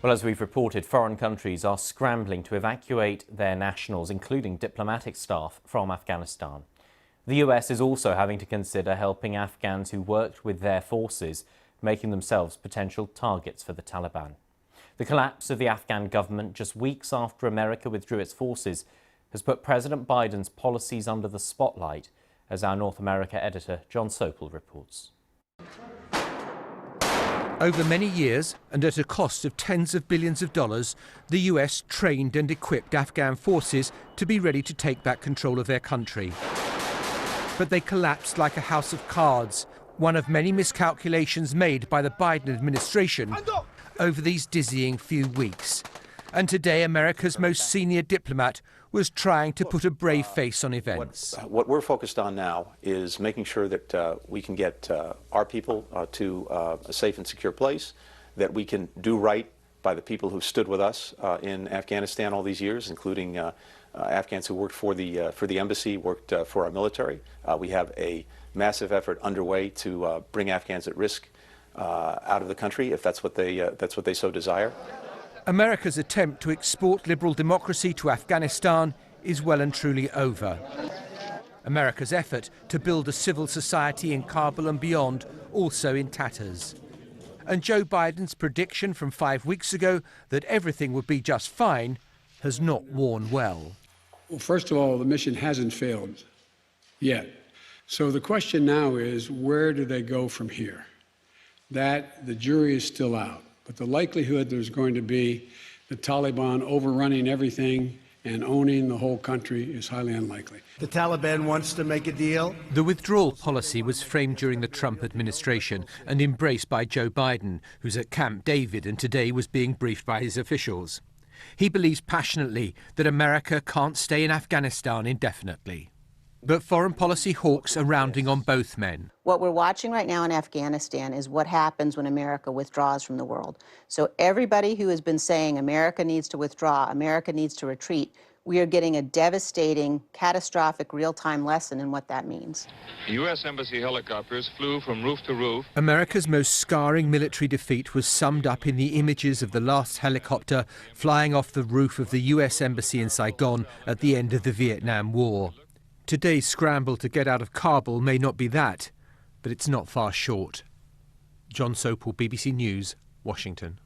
Well, as we've reported, foreign countries are scrambling to evacuate their nationals, including diplomatic staff, from Afghanistan. The US is also having to consider helping Afghans who worked with their forces, making themselves potential targets for the Taliban. The collapse of the Afghan government just weeks after America withdrew its forces has put President Biden's policies under the spotlight, as our North America editor John Sopel reports. Over many years, and at a cost of tens of billions of dollars, the US trained and equipped Afghan forces to be ready to take back control of their country. But they collapsed like a house of cards, one of many miscalculations made by the Biden administration over these dizzying few weeks. And today, America's most senior diplomat was trying to put a brave face on events. What we're focused on now is making sure that we can get our people to a safe and secure place, that we can do right by the people who stood with us in Afghanistan all these years, including Afghans who worked for the embassy, worked for our military. We have a massive effort underway to bring Afghans at risk out of the country if that's what they so desire. America's attempt to export liberal democracy to Afghanistan is well and truly over. America's effort to build a civil society in Kabul and beyond also in tatters. And Joe Biden's prediction from 5 weeks ago that everything would be just fine has not worn well. Well, first of all, the mission hasn't failed yet. So the question now is, where do they go from here? That the jury is still out. But the likelihood there's going to be the Taliban overrunning everything and owning the whole country is highly unlikely. The Taliban wants to make a deal. The withdrawal policy was framed during the Trump administration and embraced by Joe Biden, who's at Camp David and today was being briefed by his officials. He believes passionately that America can't stay in Afghanistan indefinitely. But foreign policy hawks are rounding on both men. What we're watching right now in Afghanistan is what happens when America withdraws from the world. So everybody who has been saying America needs to withdraw, America needs to retreat, we are getting a devastating, catastrophic, real-time lesson in what that means. U.S. Embassy helicopters flew from roof to roof. America's most scarring military defeat was summed up in the images of the last helicopter flying off the roof of the U.S. Embassy in Saigon at the end of the Vietnam War. Today's scramble to get out of Kabul may not be that, but it's not far short. John Sopel, BBC News, Washington.